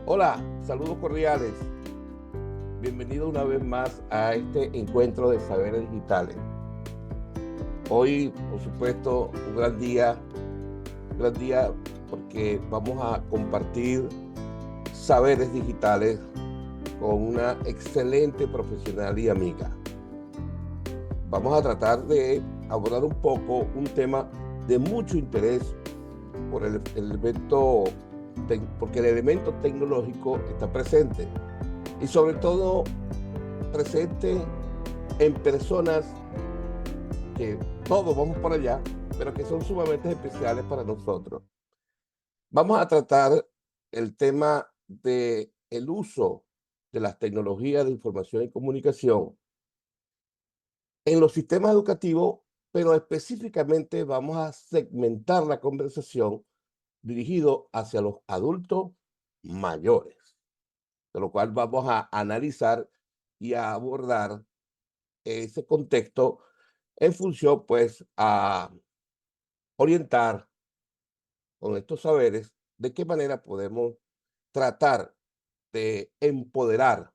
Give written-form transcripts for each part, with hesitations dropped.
Hola, saludos cordiales. Bienvenido una vez más a este encuentro de saberes digitales. Hoy, por supuesto, un gran día porque vamos a compartir saberes digitales con una excelente profesional y amiga. Vamos a tratar de abordar un poco un tema de mucho interés por el elemento, porque el elemento tecnológico está presente y sobre todo presente en personas que todos vamos por allá, pero que son sumamente especiales para nosotros. Vamos a tratar el tema de el uso de las tecnologías de información y comunicación en los sistemas educativos, pero específicamente vamos a segmentar la conversación dirigido hacia los adultos mayores, de lo cual vamos a analizar y a abordar ese contexto en función, pues, a orientar con estos saberes de qué manera podemos tratar de empoderar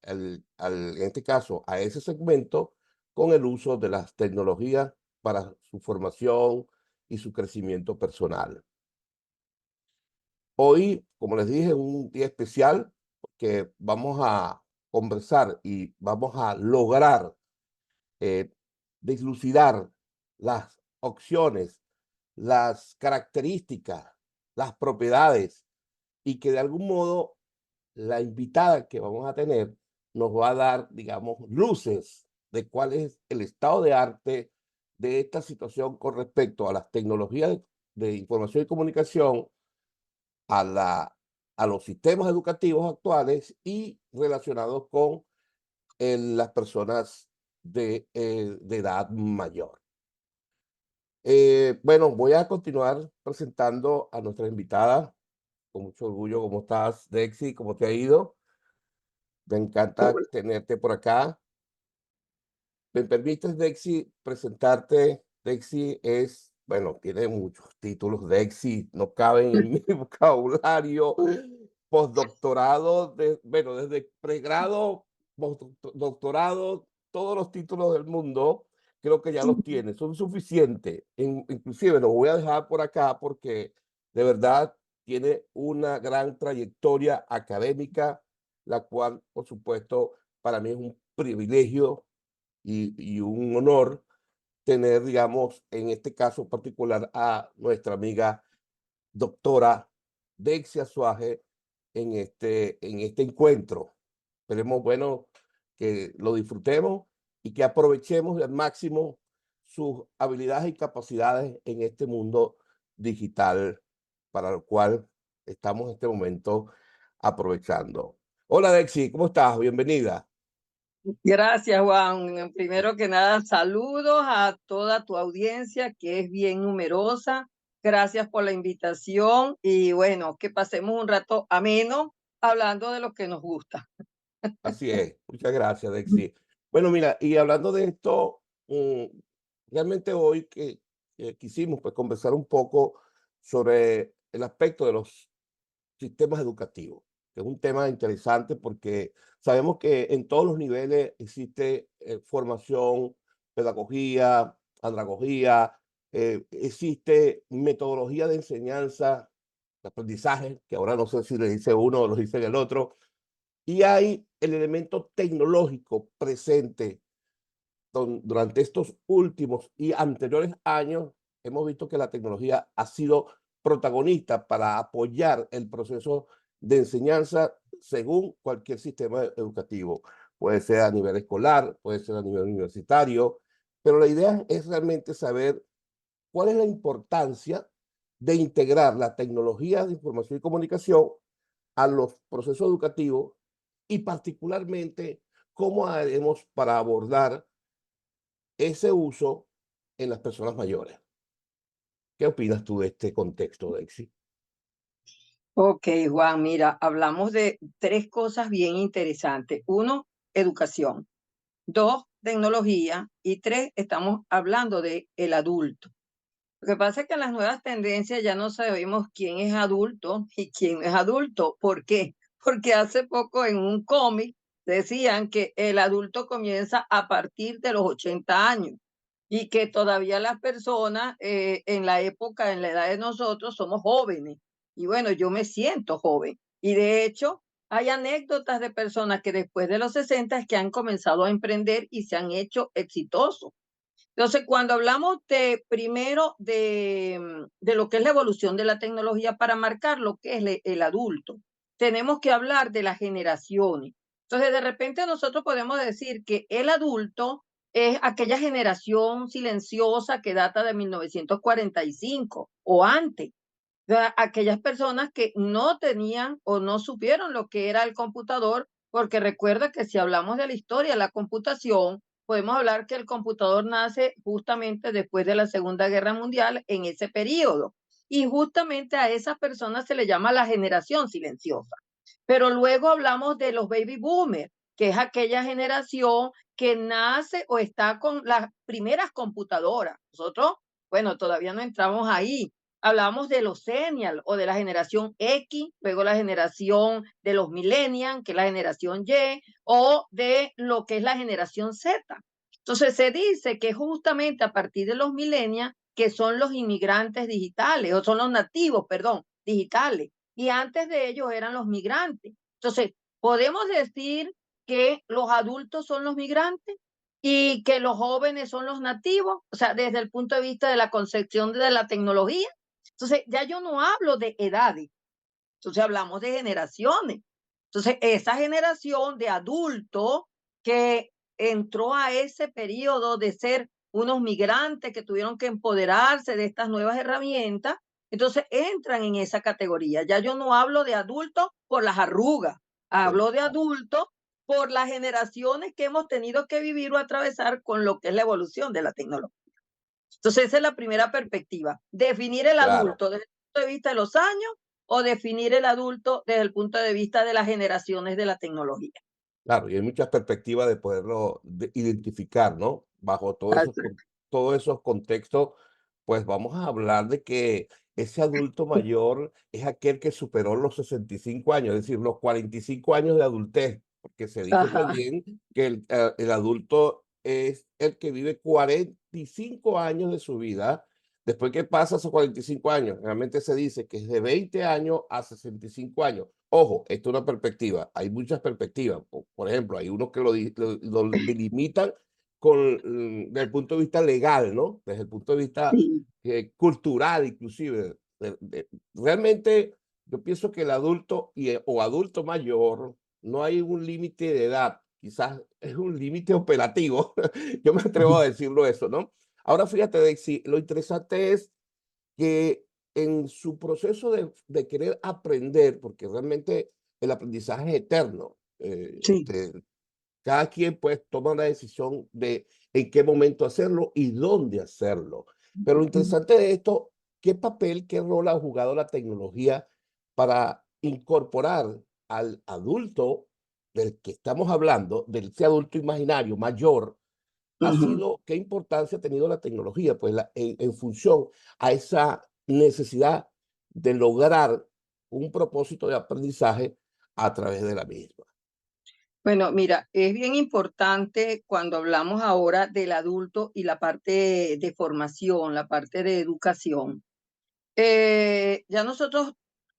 en este caso, a ese segmento con el uso de las tecnologías para su formación y su crecimiento personal. Hoy, como les dije, es un día especial que vamos a conversar y vamos a lograr eh, dilucidar las opciones, las características, las propiedades y que de algún modo la invitada que vamos a tener nos va a dar, digamos, luces de cuál es el estado de arte de esta situación con respecto a las tecnologías de información y comunicación, a, la, a los sistemas educativos actuales y relacionados con las personas de edad mayor. Bueno, voy a continuar presentando a nuestra invitada con mucho orgullo. ¿Cómo estás, Dexy? ¿Cómo te ha ido? Me encanta Hola. tenerte por acá. ¿Me permites, Dexy, presentarte? Dexy es, bueno, tiene muchos títulos. Dexy no caben en mi vocabulario. Postdoctorado, bueno, desde pregrado, postdoctorado, todos los títulos del mundo, creo que ya los tiene, son suficientes. Inclusive los voy a dejar por acá porque de verdad tiene una gran trayectoria académica, la cual, por supuesto, para mí es un privilegio y un honor tener, digamos, en este caso particular a nuestra amiga doctora Dexia Suárez en este encuentro. Esperemos, bueno, que lo disfrutemos y que aprovechemos al máximo sus habilidades y capacidades en este mundo digital para lo cual estamos en este momento aprovechando. Hola Dexi, ¿cómo estás? Bienvenida. Gracias, Juan. Primero que nada, saludos a toda tu audiencia, que es bien numerosa. Gracias por la invitación y bueno, que pasemos un rato ameno hablando de lo que nos gusta. Así es, muchas gracias, Dexi. Bueno, mira, y hablando de esto, realmente hoy que quisimos pues, conversar un poco sobre el aspecto de los sistemas educativos, que es un tema interesante porque sabemos que en todos los niveles existe formación, pedagogía, andragogía, existe metodología de enseñanza, de aprendizaje, que ahora no sé si le dice uno o lo dice el otro, y hay el elemento tecnológico presente durante estos últimos y anteriores años. Hemos visto que la tecnología ha sido protagonista para apoyar el proceso de enseñanza según cualquier sistema educativo. Puede ser a nivel escolar, puede ser a nivel universitario, pero la idea es realmente saber cuál es la importancia de integrar la tecnología de información y comunicación a los procesos educativos y particularmente cómo haremos para abordar ese uso en las personas mayores. ¿Qué opinas tú de este contexto, Dexi? Ok, Juan, mira, hablamos de tres cosas bien interesantes. Uno, educación. Dos, tecnología. Y tres, estamos hablando de el adulto. Lo que pasa es que en las nuevas tendencias ya no sabemos quién es adulto y quién no es adulto. ¿Por qué? Porque hace poco en un cómic decían que el adulto comienza a partir de los 80 años y que todavía las personas en la época, en la edad de nosotros, somos jóvenes. Y bueno, yo me siento joven. Y de hecho, hay anécdotas de personas que después de los 60 es que han comenzado a emprender y se han hecho exitosos. Entonces, cuando hablamos de primero de lo que es la evolución de la tecnología para marcar lo que es el adulto, tenemos que hablar de las generaciones. Entonces, de repente nosotros podemos decir que el adulto es aquella generación silenciosa que data de 1945 o antes. O sea, aquellas personas que no tenían o no supieron lo que era el computador, porque recuerda que si hablamos de la historia de la computación, podemos hablar que el computador nace justamente después de la Segunda Guerra Mundial, en ese periodo. Y justamente a esas personas se le llama la generación silenciosa. Pero luego hablamos de los baby boomers, que es aquella generación que nace o está con las primeras computadoras. Nosotros, bueno, todavía no entramos ahí. Hablamos de los Senial o de la generación X, luego la generación de los Millennials, que es la generación Y, o de lo que es la generación Z. Entonces se dice que justamente a partir de los Millennials, que son los inmigrantes digitales, o son los nativos, perdón, digitales, y antes de ellos eran los migrantes. Entonces, podemos decir que los adultos son los migrantes y que los jóvenes son los nativos, o sea, desde el punto de vista de la concepción de la tecnología. Entonces, ya yo no hablo de edades, entonces hablamos de generaciones. Entonces, esa generación de adultos que entró a ese periodo de ser unos migrantes que tuvieron que empoderarse de estas nuevas herramientas, entonces entran en esa categoría. Ya yo no hablo de adultos por las arrugas, hablo de adultos por las generaciones que hemos tenido que vivir o atravesar con lo que es la evolución de la tecnología. Entonces, esa es la primera perspectiva. Definir el Claro. adulto desde el punto de vista de los años o definir el adulto desde el punto de vista de las generaciones de la tecnología. Claro, y hay muchas perspectivas de poderlo identificar, ¿no? Bajo Así. todos esos contextos, pues vamos a hablar de que ese adulto mayor es aquel que superó los 65 años, es decir, los 45 años de adultez, porque se dice Ajá. también que el adulto es el que vive 45 años de su vida. Después que pasa esos 45 años, realmente se dice que es de 20 años a 65 años. Ojo, esto es una perspectiva, hay muchas perspectivas. Por ejemplo, hay unos que lo delimitan desde el punto de vista legal, ¿no? Desde el punto de vista Sí. cultural, inclusive. Realmente, yo pienso que el adulto o adulto mayor, no hay un límite de edad, quizás es un límite operativo. Yo me atrevo a decirlo eso, ¿no? Ahora fíjate, Daisy, lo interesante es que en su proceso de querer aprender, porque realmente el aprendizaje es eterno, Sí. cada quien pues toma la decisión de en qué momento hacerlo y dónde hacerlo. Pero lo interesante de esto, ¿qué papel, qué rol ha jugado la tecnología para incorporar al adulto del que estamos hablando, del ese adulto imaginario mayor, Ujú. qué importancia ha tenido la tecnología, pues en función a esa necesidad de lograr un propósito de aprendizaje a través de la misma? Bueno, mira, es bien importante cuando hablamos ahora del adulto y la parte de formación, la parte de educación. Ya nosotros,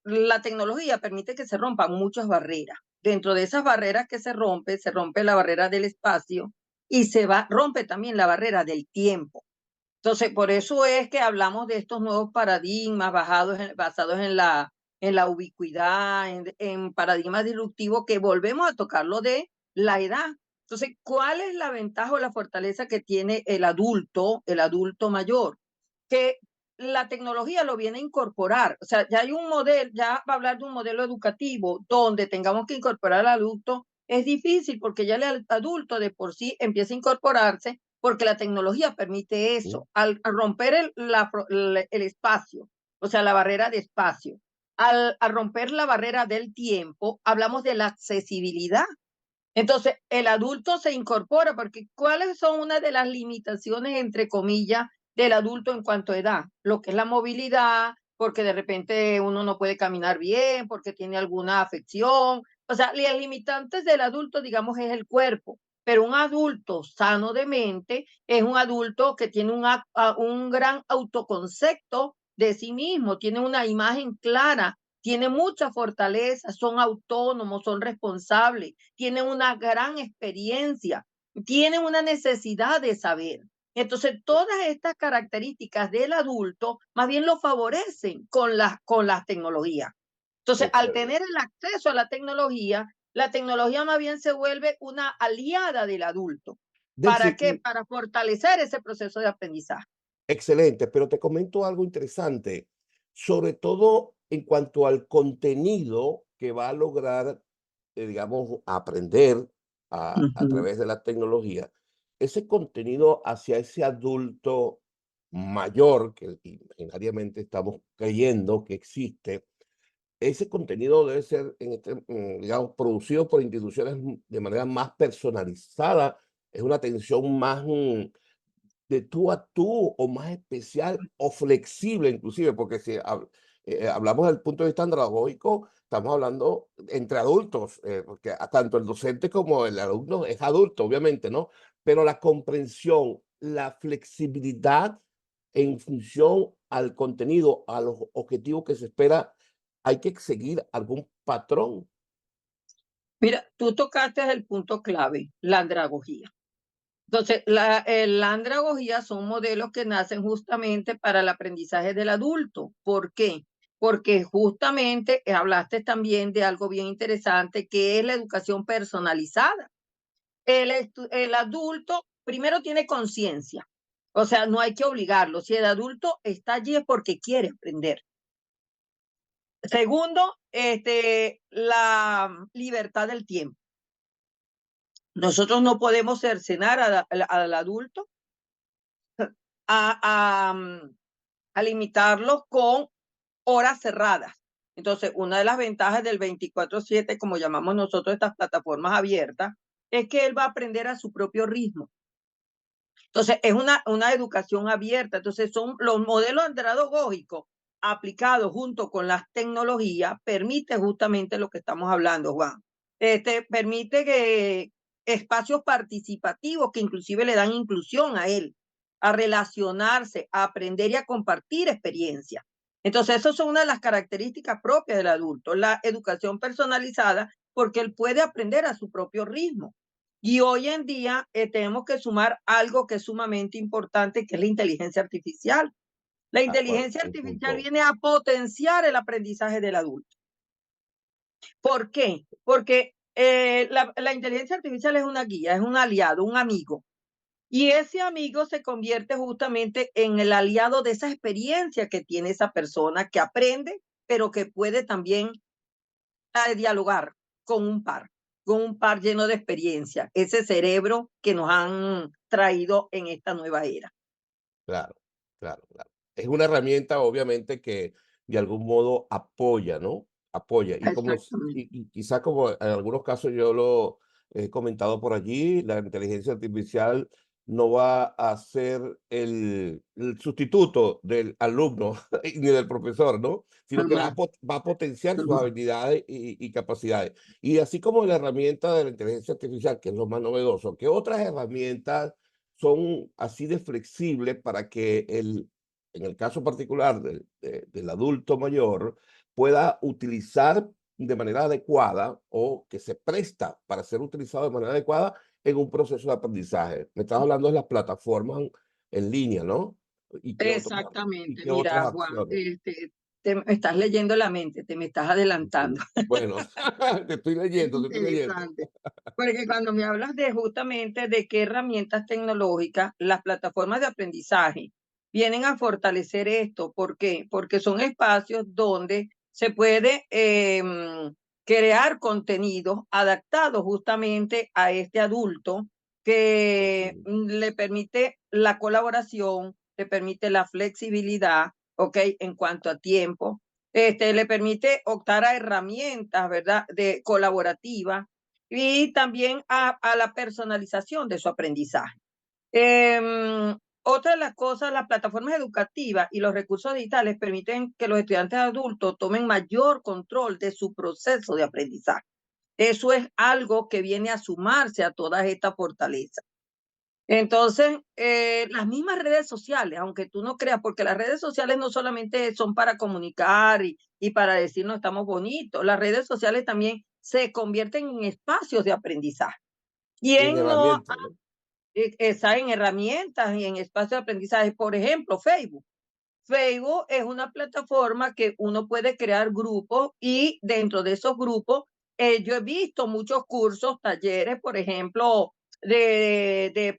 la tecnología permite que se rompan muchas barreras. Dentro de esas barreras que se rompe la barrera del espacio y rompe también la barrera del tiempo. Entonces, por eso es que hablamos de estos nuevos paradigmas basados en la ubicuidad, en paradigmas disruptivos que volvemos a tocar lo de la edad. Entonces, ¿cuál es la ventaja o la fortaleza que tiene el adulto mayor? Que la tecnología lo viene a incorporar. O sea, ya hay un modelo, ya va a hablar de un modelo educativo donde tengamos que incorporar al adulto. Es difícil porque ya el adulto de por sí empieza a incorporarse porque la tecnología permite ¿Mm? eso. Al romper el espacio, o sea, la barrera de espacio, al romper la barrera del tiempo, hablamos de la accesibilidad. Entonces, el adulto se incorpora porque ¿cuáles son una de las limitaciones, entre comillas, del adulto en cuanto a edad, lo que es la movilidad, porque de repente uno no puede caminar bien, porque tiene alguna afección. O sea, los limitantes del adulto, digamos, es el cuerpo, pero un adulto sano de mente es un adulto que tiene un gran autoconcepto de sí mismo, tiene una imagen clara, tiene mucha fortaleza, son autónomos, son responsables, tienen una gran experiencia, tienen una necesidad de saber. Entonces, todas estas características del adulto más bien lo favorecen con las tecnologías. Entonces, Qué al chévere. tener el acceso a la tecnología más bien se vuelve una aliada del adulto. ¿Para Daisy, qué? Para fortalecer ese proceso de aprendizaje. excelente, pero te comento algo interesante, sobre todo en cuanto al contenido que va a lograr, digamos, aprender a Ujú. través de la tecnología. Ese contenido hacia ese adulto mayor que imaginariamente estamos creyendo que existe, ese contenido debe ser, digamos, producido por instituciones de manera más personalizada, es una atención más, de tú a tú o más especial o flexible inclusive, porque si hablamos del punto de vista andragógico, estamos hablando entre adultos, porque tanto el docente como el alumno es adulto, obviamente, ¿no? Pero la comprensión, la flexibilidad en función al contenido, a los objetivos que se espera, hay que seguir algún patrón. Mira, tú tocaste el punto clave, la andragogía. Entonces, la andragogía son modelos que nacen justamente para el aprendizaje del adulto. ¿Por qué? Porque justamente hablaste también de algo bien interesante que es la educación personalizada. El adulto primero tiene conciencia, o sea, no hay que obligarlo. Si el adulto está allí es porque quiere aprender. Segundo, la libertad del tiempo. Nosotros no podemos cercenar al adulto a, a, mm, a limitarlos con horas cerradas. Entonces, una de las ventajas del 24/7, como llamamos nosotros estas plataformas abiertas, es que él va a aprender a su propio ritmo. Entonces, es una educación abierta. Entonces, son los modelos andragógicos aplicados junto con las tecnologías, permite justamente lo que estamos hablando, Juan. Permite que espacios participativos que inclusive le dan inclusión a él, a relacionarse, a aprender y a compartir experiencias. Entonces, esas son una de las características propias del adulto, la educación personalizada, porque él puede aprender a su propio ritmo. Y hoy en día tenemos que sumar algo que es sumamente importante, que es la inteligencia artificial. La Ah, bueno, inteligencia un artificial punto, viene a potenciar el aprendizaje del adulto. ¿Por qué? Porque la inteligencia artificial es una guía, es un aliado, un amigo. Y ese amigo se convierte justamente en el aliado de esa experiencia que tiene esa persona que aprende, pero que puede también dialogar con un par lleno de experiencia, ese cerebro que nos han traído en esta nueva era. claro, claro, claro. Es una herramienta, obviamente, que de algún modo apoya, ¿no? Apoya. Y como, Exactamente. y quizá como en algunos casos yo lo he comentado por allí, la inteligencia artificial no va a ser el sustituto del alumno ni del profesor, ¿no? Sino que Jamás, va a potenciar sus jamás. habilidades y capacidades. Y así como la herramienta de la inteligencia artificial, que es lo más novedoso, que otras herramientas son así de flexibles para que en el caso particular del adulto mayor, pueda utilizar de manera adecuada o que se presta para ser utilizado de manera adecuada en un proceso de aprendizaje. Me estás hablando de las plataformas en línea, ¿no? ¿Y Exactamente. qué otras Mira, Juan, acciones? te me estás leyendo la mente, te me estás adelantando. Ujú. Bueno, te estoy leyendo, te estoy leyendo. Interesante. Porque cuando me hablas de justamente de qué herramientas tecnológicas, las plataformas de aprendizaje vienen a fortalecer esto. ¿Por qué? Porque son espacios donde se puede crear contenidos adaptados justamente a este adulto que Ujú. le permite la colaboración, le permite la flexibilidad, ¿ok? En cuanto a tiempo, le permite optar a herramientas, ¿verdad? De colaborativa y también a la personalización de su aprendizaje. otra de las cosas, las plataformas educativas y los recursos digitales permiten que los estudiantes adultos tomen mayor control de su proceso de aprendizaje. Eso es algo que viene a sumarse a todas estas fortalezas. Entonces, las mismas redes sociales, aunque tú no creas, porque las redes sociales no solamente son para comunicar y para decirnos estamos bonitos, las redes sociales también se convierten en espacios de aprendizaje. En ¿Quién no herramientas, ¿no? está en herramientas y en espacios de aprendizaje? Por ejemplo, Facebook. Facebook es una plataforma que uno puede crear grupos y dentro de esos grupos yo he visto muchos cursos, talleres, por ejemplo,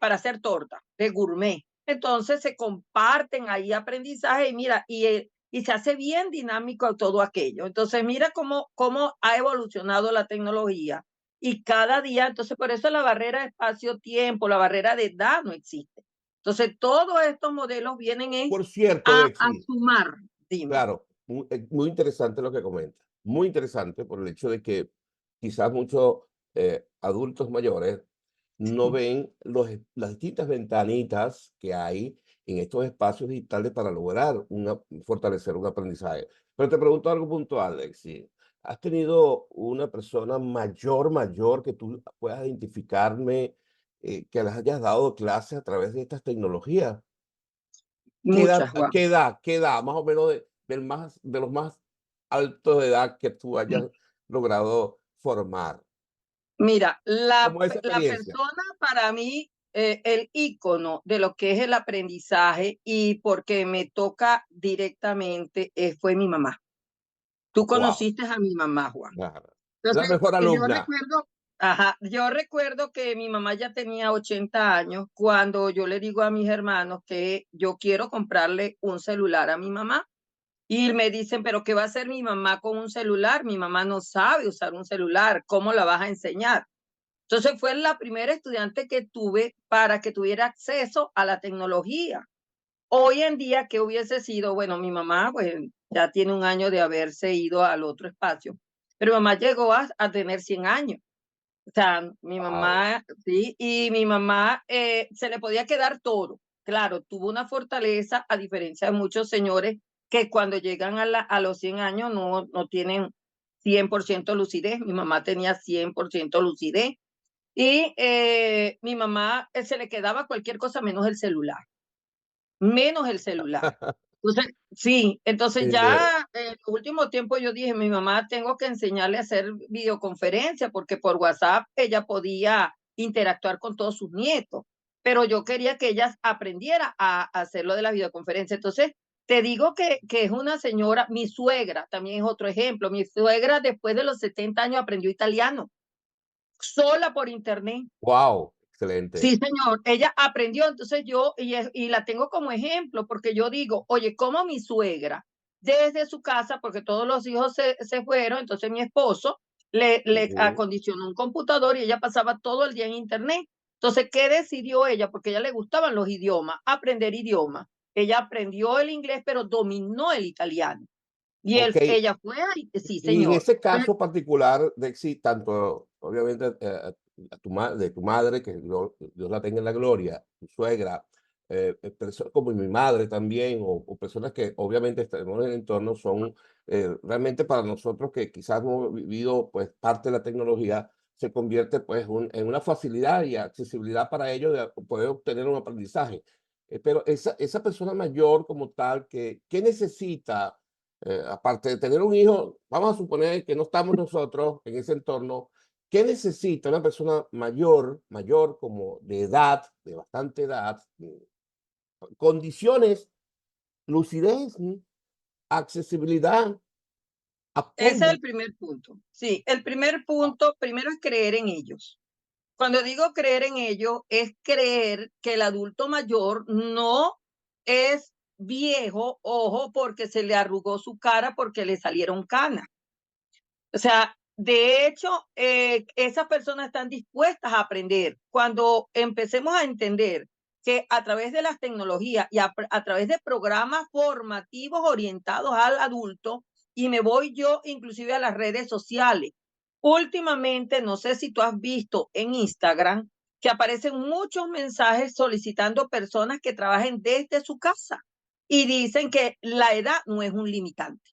para hacer torta, de gourmet. Entonces se comparten ahí aprendizaje y mira, y se hace bien dinámico todo aquello. Entonces mira cómo ha evolucionado la tecnología y cada día, entonces por eso la barrera de espacio-tiempo, la barrera de edad no existe. Entonces todos estos modelos vienen Por cierto, a Dexi, sumar, dime. claro, muy interesante lo que comenta. Muy interesante por el hecho de que quizás muchos adultos mayores no Sí, ven las distintas ventanitas que hay en estos espacios digitales para lograr fortalecer un aprendizaje. Pero te pregunto algo puntual, Lexi. ¿Has tenido una persona mayor que tú puedas identificarme, que les hayas dado clases a través de estas tecnologías? muchas, Juan. Qué edad más o menos de los más altos de edad que tú hayas logrado formar? Mira, ¿Cómo es esa la experiencia? persona para mí, el ícono de lo que es el aprendizaje y porque me toca directamente, fue mi mamá. Tú Wow, conociste a mi mamá, Juan. la Entonces, mejor yo alumna. recuerdo, ajá, yo recuerdo que mi mamá ya tenía 80 años cuando yo le digo a mis hermanos que yo quiero comprarle un celular a mi mamá. Y me dicen, pero ¿qué va a hacer mi mamá con un celular? Mi mamá no sabe usar un celular, ¿cómo la vas a enseñar? Entonces fue la primera estudiante que tuve para que tuviera acceso a la tecnología. Hoy en día, ¿qué hubiese sido? Bueno, mi mamá pues ya tiene un año de haberse ido al otro espacio, pero mi mamá llegó a tener 100 años. O sea, mi Wow. mamá, sí, y mi mamá se le podía quedar todo. Claro, tuvo una fortaleza, a diferencia de muchos señores que cuando llegan a los 100 años no tienen 100% lucidez. Mi mamá tenía 100% lucidez. Y mi mamá se le quedaba cualquier cosa menos el celular. Entonces, sí, entonces Eh, ya en el último tiempo yo dije, mi mamá tengo que enseñarle a hacer videoconferencia porque por WhatsApp ella podía interactuar con todos sus nietos, pero yo quería que ella aprendiera a hacer lo de la videoconferencia. Entonces, te digo que es una señora, mi suegra también es otro ejemplo, mi suegra después de los 70 años aprendió italiano, sola por internet. wow, excelente. Sí, señor, ella aprendió, entonces y la tengo como ejemplo, porque yo digo, oye, como mi suegra, desde su casa, porque todos los hijos se fueron, entonces mi esposo le Ujú. acondicionó un computador y ella pasaba todo el día en internet. Entonces, ¿qué decidió ella? Porque a ella le gustaban los idiomas, aprender idiomas. Ella aprendió el inglés, pero dominó el italiano. Y Ok, ella fue ahí, sí, y en señor. ese caso particular, Dexi, tanto obviamente de tu madre, que Dios la tenga en la gloria, tu suegra, como mi madre también, o personas que obviamente estamos en el entorno, son realmente para nosotros que quizás hemos vivido pues parte de la tecnología, se convierte pues en una facilidad y accesibilidad para ellos de poder obtener un aprendizaje. Pero esa persona mayor como tal, ¿qué necesita? Aparte de tener un hijo, vamos a suponer que no estamos nosotros en ese entorno. ¿Qué necesita una persona mayor como de edad, de bastante edad, condiciones, lucidez, accesibilidad, Ese es apoyo? el primer punto. Sí, el primer punto, primero es creer en ellos. Cuando digo creer en ello, es creer que el adulto mayor no es viejo, ojo, porque se le arrugó su cara, porque le salieron canas. O sea, de hecho, esas personas están dispuestas a aprender. Cuando empecemos a entender que a través de las tecnologías y a través de programas formativos orientados al adulto, y me voy yo inclusive a las redes sociales. Últimamente, no sé si tú has visto en Instagram que aparecen muchos mensajes solicitando personas que trabajen desde su casa y dicen que la edad no es un limitante.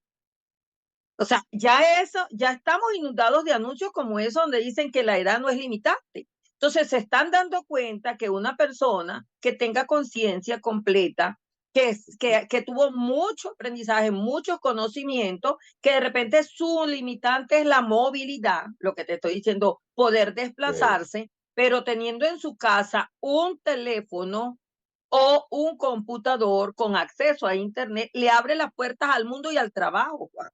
O sea, ya estamos inundados de anuncios como eso donde dicen que la edad no es limitante. Entonces se están dando cuenta que una persona que tenga conciencia completa, que tuvo mucho aprendizaje, muchos conocimientos, que de repente su limitante es la movilidad, lo que te estoy diciendo, poder Ok. desplazarse, pero teniendo en su casa un teléfono o un computador con acceso a Internet, le abre las puertas al mundo y al trabajo, Juan.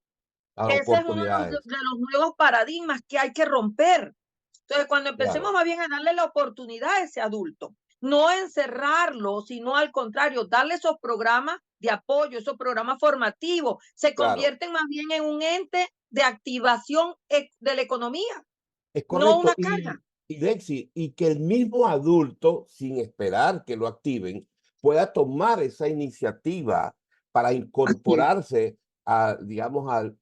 Las Ese es uno oportunidades. de los nuevos paradigmas que hay que romper. Entonces, cuando empecemos Claro. más bien a darle la oportunidad a ese adulto, no encerrarlo, sino al contrario, darle esos programas de apoyo, esos programas formativos, se Claro, convierten más bien en un ente de activación de la economía, es no correcto. una carga. Y Lexi, y que el mismo adulto, sin esperar que lo activen, pueda tomar esa iniciativa para Así es. incorporarse a, digamos, al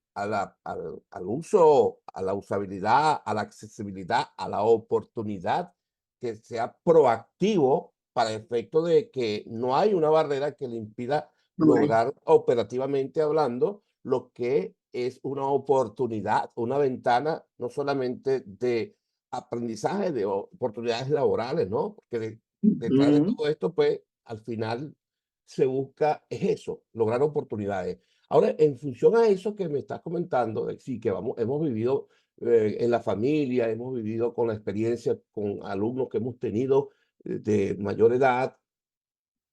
uso, a la usabilidad, a la accesibilidad, a la oportunidad, que sea proactivo para efecto de que no hay una barrera que le impida No hay. lograr operativamente hablando lo que es una oportunidad, una ventana no solamente de aprendizaje, de oportunidades laborales, ¿no? Porque detrás de Ujú. todo esto, pues, al final se busca es eso, lograr oportunidades. Ahora, en función a eso que me estás comentando, de sí, que hemos vivido en la familia, hemos vivido con la experiencia con alumnos que hemos tenido de mayor edad.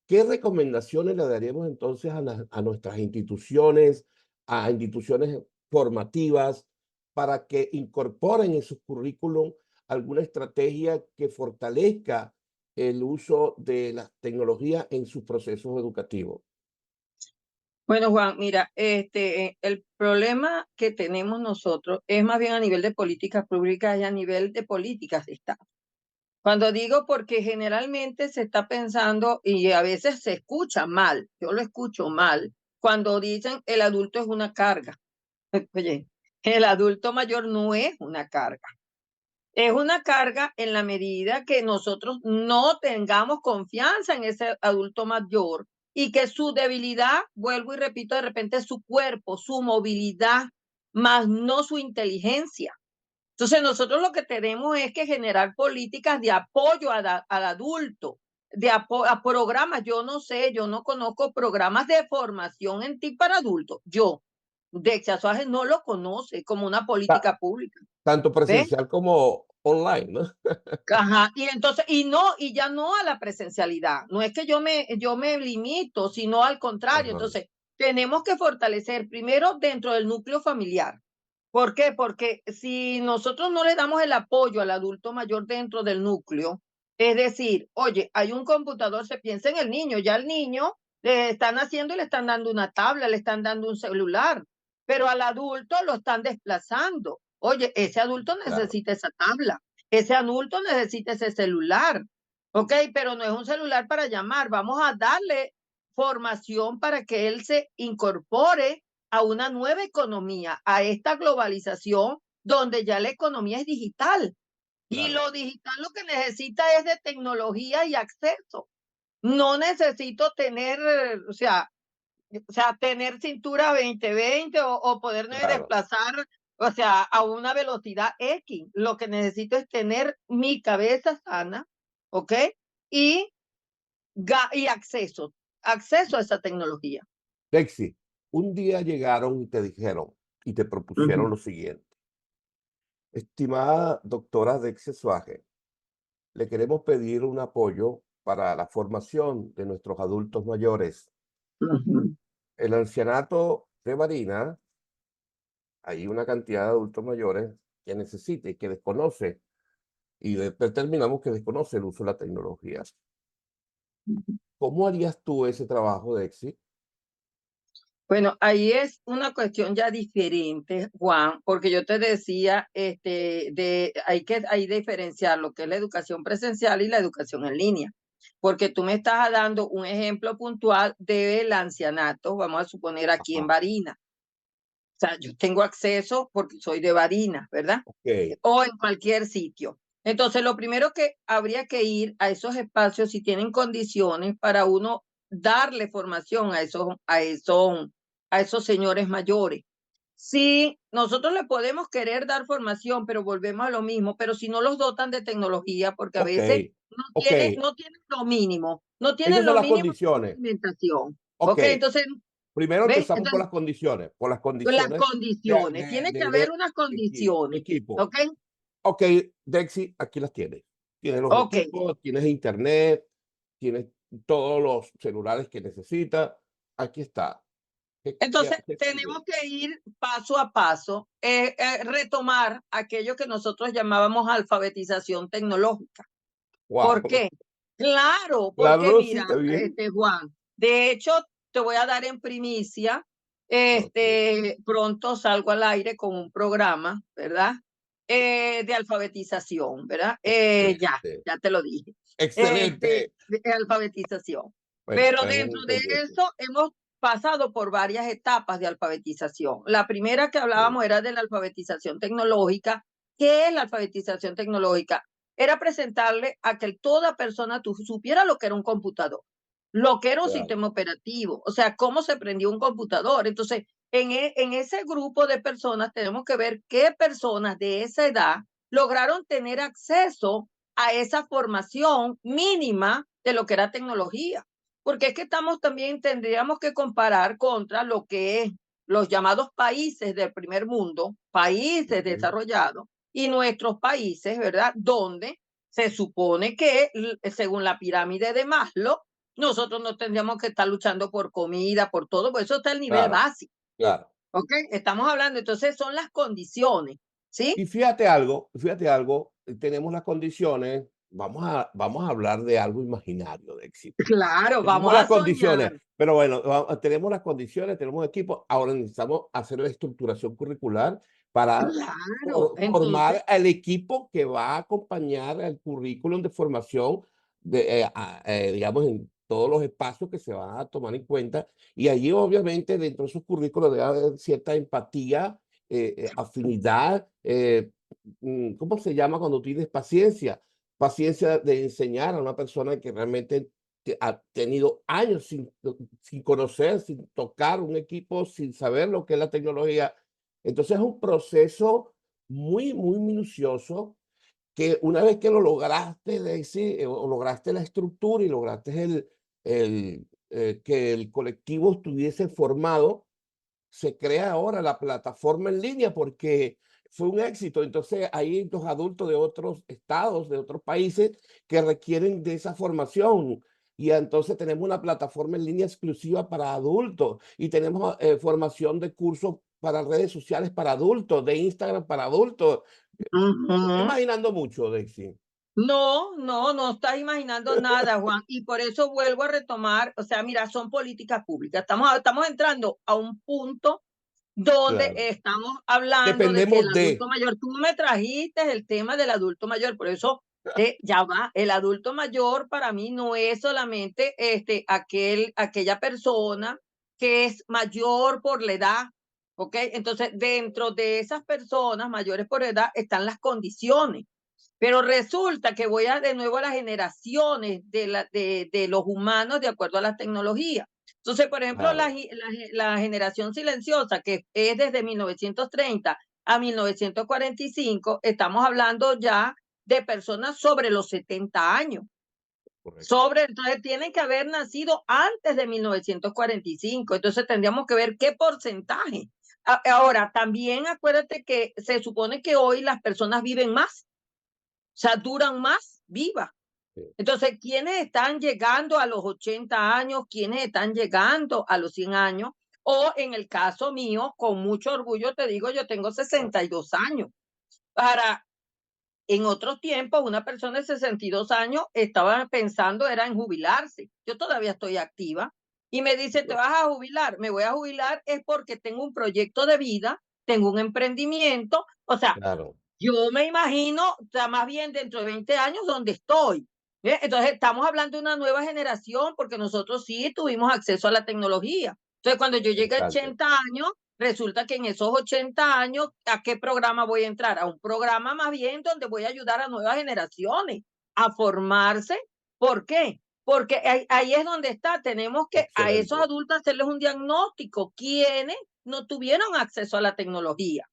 ¿Qué recomendaciones le daríamos entonces a nuestras instituciones, a instituciones formativas, para que incorporen en su currículum alguna estrategia que fortalezca el uso de las tecnologías en sus procesos educativos? Bueno, Juan, mira, el problema que tenemos nosotros es más bien a nivel de políticas públicas y a nivel de políticas de Estado. Cuando digo porque generalmente se está pensando y a veces se escucha mal, yo lo escucho mal, cuando dicen el adulto es una carga. Oye, el adulto mayor no es una carga. Es una carga en la medida que nosotros no tengamos confianza en ese adulto mayor y que su debilidad, vuelvo y repito, de repente es su cuerpo, su movilidad, más no su inteligencia. Entonces, nosotros lo que tenemos es que generar políticas de apoyo al adulto, a programas. Yo no sé, yo no conozco programas de formación en ti para adultos. Yo, de Exasoaje, no lo conoce como una Ta- política pública. Tanto ¿Ves? presencial como online, ¿no? Ajá, y entonces, y ya no a la presencialidad. No es que yo me limito, sino al contrario. Ajá, Entonces, tenemos que fortalecer primero dentro del núcleo familiar. ¿Por qué? Porque si nosotros no le damos el apoyo al adulto mayor dentro del núcleo, es decir, oye, hay un computador, se piensa en el niño, ya el niño le están haciendo y le están dando una tabla, le están dando un celular, pero al adulto lo están desplazando. Oye, ese adulto claro, necesita esa tabla, ese adulto necesita ese celular, ¿ok? Pero no es un celular para llamar, vamos a darle formación para que él se incorpore a una nueva economía, a esta globalización donde ya la economía es digital. Y claro, lo digital lo que necesita es de tecnología y acceso. No necesito tener, tener cintura 2020 o poderme claro. desplazar, o sea, a una velocidad X. Lo que necesito es tener mi cabeza sana, ¿ok? Y, y acceso a esa tecnología. Lexi, un día llegaron y te dijeron y te propusieron Ujú, lo siguiente. Estimada doctora Dexia Suárez, le queremos pedir un apoyo para la formación de nuestros adultos mayores. ujú. El ancianato de Marina, hay una cantidad de adultos mayores que necesita y que desconoce, y determinamos que desconoce el uso de la tecnología. ¿Cómo harías tú ese trabajo, Dexi? Bueno, ahí es una cuestión ya diferente, Juan, porque yo te decía, hay que diferenciar lo que es la educación presencial y la educación en línea, porque tú me estás dando un ejemplo puntual del ancianato, vamos a suponer aquí en Ajá, Barinas. O sea, yo tengo acceso porque soy de Barinas, ¿verdad? ok, O en cualquier sitio. Entonces, lo primero que habría que ir a esos espacios si tienen condiciones para uno darle formación a esos señores mayores. Sí, nosotros le podemos querer dar formación, pero volvemos a lo mismo, pero si no los dotan de tecnología, porque a Ok, veces ok. no tienen lo mínimo, no Esas tienen son lo las mínimo de condiciones. alimentación. Ok. ¿Ok? Entonces, Primero ¿ves? empezamos Entonces, por las las condiciones condiciones, tiene que haber unas condiciones. equipo. ¿Ok? Ok, Dexy, aquí las tienes. Tienes los Ok. equipos, tienes internet, tienes todos los celulares que necesitas. Aquí está. Entonces, ¿Qué sigue? tenemos que ir paso a paso, retomar aquello que nosotros llamábamos alfabetización tecnológica. Wow. ¿Por qué? Claro, Claro, porque no, sí, mira, está bien. Juan, de hecho, te voy a dar en primicia, Ok, pronto salgo al aire con un programa, ¿verdad? De alfabetización, ¿verdad? excelente. Ya te lo dije. Excelente. De alfabetización. Bueno, Pero tenemos dentro un de pendiente. eso hemos pasado por varias etapas de alfabetización. La primera que Ok, hablábamos era de la alfabetización tecnológica. ¿Qué es la alfabetización tecnológica? Era presentarle a que toda persona supiera lo que era un computador, lo que era un claro, sistema operativo, o sea, cómo se prendió un computador. Entonces, en ese grupo de personas tenemos que ver qué personas de esa edad lograron tener acceso a esa formación mínima de lo que era tecnología. Porque es que estamos también, tendríamos que comparar contra lo que es los llamados países del primer mundo, países ujú, desarrollados, y nuestros países, ¿verdad? Donde se supone que, según la pirámide de Maslow, nosotros no tendríamos que estar luchando por comida, por todo, pues eso está el nivel claro, básico, claro. ¿ok? Estamos hablando, entonces son las condiciones, ¿sí? Y fíjate algo, tenemos las condiciones, vamos a hablar de algo imaginario de éxito. Claro, Tenemos vamos las a condiciones, soñar. pero bueno, tenemos las condiciones, tenemos equipo, ahora necesitamos hacer la estructuración curricular para Claro, entonces, formar al equipo que va a acompañar al currículum de formación, digamos, en todos los espacios que se van a tomar en cuenta. Y allí, obviamente, dentro de sus currículos debe haber cierta empatía, afinidad, ¿cómo se llama cuando tienes paciencia? Paciencia de enseñar a una persona que realmente que ha tenido años sin conocer, sin tocar un equipo, sin saber lo que es la tecnología. Entonces es un proceso muy, muy minucioso que una vez que lo lograste, Daisy, o lograste la estructura y lograste que el colectivo estuviese formado, se crea ahora la plataforma en línea porque fue un éxito. Entonces, hay los adultos de otros estados, de otros países que requieren de esa formación. Y entonces tenemos una plataforma en línea exclusiva para adultos y tenemos formación de cursos para redes sociales para adultos, de Instagram para adultos. Me estoy ujú. imaginando mucho, Daisy. No estás imaginando nada, Juan. Y por eso vuelvo a retomar, o sea, mira, son políticas públicas. Estamos entrando a un punto donde Claro. estamos hablando de que el Dependemos adulto de, mayor, tú me trajiste el tema del adulto mayor, por eso ya va, el adulto mayor para mí no es solamente aquella persona que es mayor por la edad, ¿ok? Entonces, dentro de esas personas mayores por edad están las condiciones. Pero resulta que voy de nuevo a las generaciones de los humanos de acuerdo a las tecnologías. Entonces, por ejemplo, claro, la generación silenciosa, que es desde 1930 a 1945, estamos hablando ya de personas sobre los 70 años. correcto. Entonces tienen que haber nacido antes de 1945. Entonces tendríamos que ver qué porcentaje. Ahora, también acuérdate que se supone que hoy las personas viven más, o sea, duran más vivas. Sí, Entonces, ¿quiénes están llegando a los 80 años? ¿Quiénes están llegando a los 100 años? O en el caso mío, con mucho orgullo te digo, yo tengo claro, 62 años. Para, en otros tiempos, una persona de 62 años estaba pensando era en jubilarse. Yo todavía estoy activa y me dice, ¿te claro, vas a jubilar? Me voy a jubilar es porque tengo un proyecto de vida, tengo un emprendimiento, o sea, claro, yo me imagino, o sea, más bien dentro de 20 años donde estoy. ¿Ve? Entonces, estamos hablando de una nueva generación porque nosotros sí tuvimos acceso a la tecnología. Entonces, cuando yo llegué a interesante. 80 años, resulta que en esos 80 años, ¿a qué programa voy a entrar? A un programa más bien donde voy a ayudar a nuevas generaciones a formarse. ¿Por qué? Porque ahí es donde está. Tenemos que a esos Excelente. adultos hacerles un diagnóstico. ¿Quiénes no tuvieron acceso a la tecnología?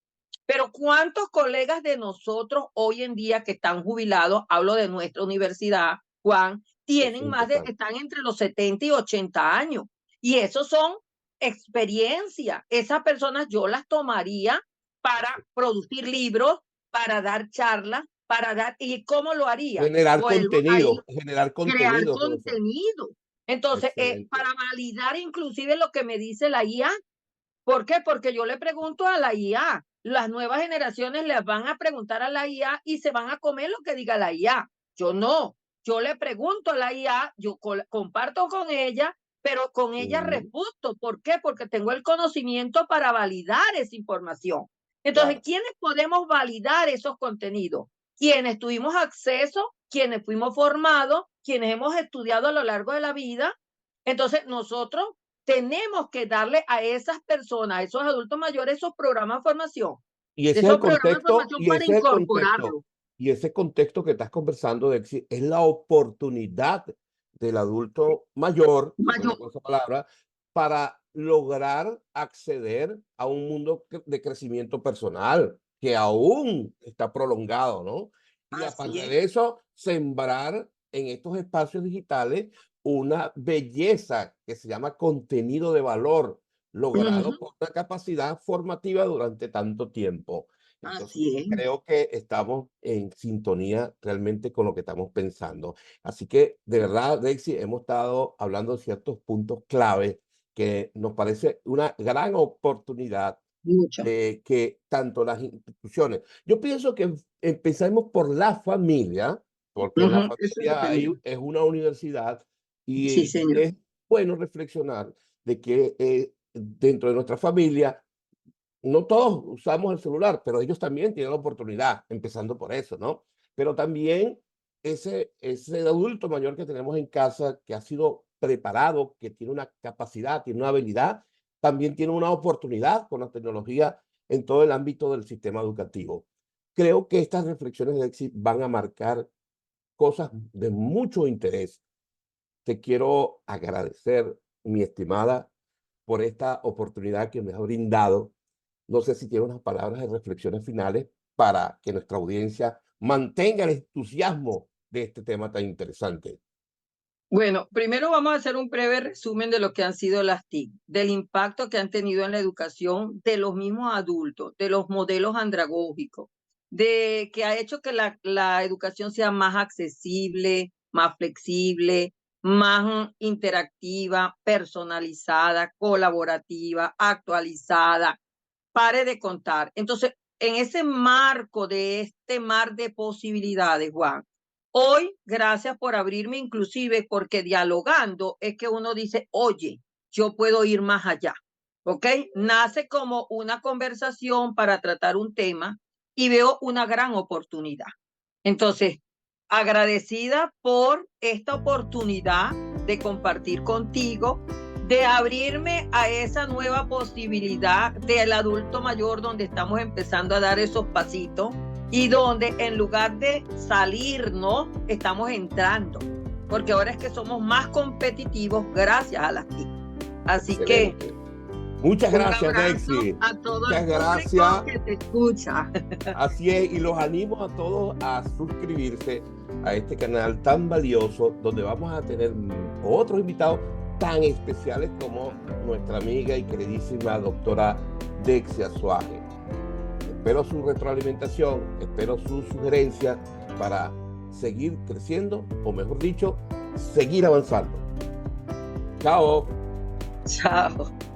Pero ¿cuántos colegas de nosotros hoy en día que están jubilados, hablo de nuestra universidad, Juan, Eso es tienen importante. están entre los 70 y 80 años? Y esos son experiencia. Esas personas yo las tomaría para producir libros, para dar charlas, para dar, ¿y cómo lo haría? Vuelvo ahí, Generar crear contenido, profesor. contenido. Entonces, Excelente. para validar inclusive lo que me dice la IA. ¿Por qué? Porque yo le pregunto a la IA. Las nuevas generaciones les van a preguntar a la IA y se van a comer lo que diga la IA. Yo no. Yo le pregunto a la IA, yo comparto con ella, pero con ella Ujú, refuto. ¿Por qué? Porque tengo el conocimiento para validar esa información. Entonces, claro. ¿quiénes podemos validar esos contenidos? Quienes tuvimos acceso, quienes fuimos formados, quienes hemos estudiado a lo largo de la vida. Entonces, nosotros tenemos que darle a esas personas, a esos adultos mayores, esos programas de formación, Y ese es el esos programas de contexto, formación para incorporarlo. y ese contexto que estás conversando, Dexi, es la oportunidad del adulto mayor, si Mayor, ponemos con esa palabra, para lograr acceder a un mundo de crecimiento personal que aún está prolongado, ¿no? Y así aparte es. de eso, sembrar en estos espacios digitales una belleza que se llama contenido de valor, logrado Ujú, por una capacidad formativa durante tanto tiempo. Entonces, así es. creo que estamos en sintonía realmente con lo que estamos pensando. Así que, de verdad, Dexi, hemos estado hablando de ciertos puntos clave que nos parece una gran oportunidad Mucho. de que tanto las instituciones, yo pienso que empecemos por la familia, porque en la Ujú, eso es lo familia hay, primero. es una universidad Sí, y señor. es bueno reflexionar de que dentro de nuestra familia no todos usamos el celular, pero ellos también tienen la oportunidad, empezando por eso, ¿no? Pero también ese adulto mayor que tenemos en casa, que ha sido preparado, que tiene una capacidad, tiene una habilidad, también tiene una oportunidad con la tecnología en todo el ámbito del sistema educativo. Creo que estas reflexiones de Exit van a marcar cosas de mucho interés. Te quiero agradecer, mi estimada, por esta oportunidad que me has brindado. No sé si tiene unas palabras de reflexiones finales para que nuestra audiencia mantenga el entusiasmo de este tema tan interesante. Bueno, primero vamos a hacer un breve resumen de lo que han sido las TIC, del impacto que han tenido en la educación de los mismos adultos, de los modelos andragógicos, de que ha hecho que la educación sea más accesible, más flexible, más interactiva, personalizada, colaborativa, actualizada. Pare de contar. Entonces, en ese marco de este mar de posibilidades, Juan, hoy, gracias por abrirme, inclusive porque dialogando es que uno dice, oye, yo puedo ir más allá, ¿ok? Nace como una conversación para tratar un tema y veo una gran oportunidad. Entonces, agradecida por esta oportunidad de compartir contigo, de abrirme a esa nueva posibilidad del adulto mayor donde estamos empezando a dar esos pasitos y donde en lugar de salirnos, estamos entrando, porque ahora es que somos más competitivos gracias a las TIC. Así que Excelente. Muchas un gracias, abrazo Dexi. a todo el Muchas público gracias. que te escucha. Así es, y los animo a todos a suscribirse a este canal tan valioso, donde vamos a tener otros invitados tan especiales como nuestra amiga y queridísima doctora Dexia Suárez. Espero su retroalimentación, espero sus sugerencias para seguir creciendo, o mejor dicho, seguir avanzando. Chao. Chao.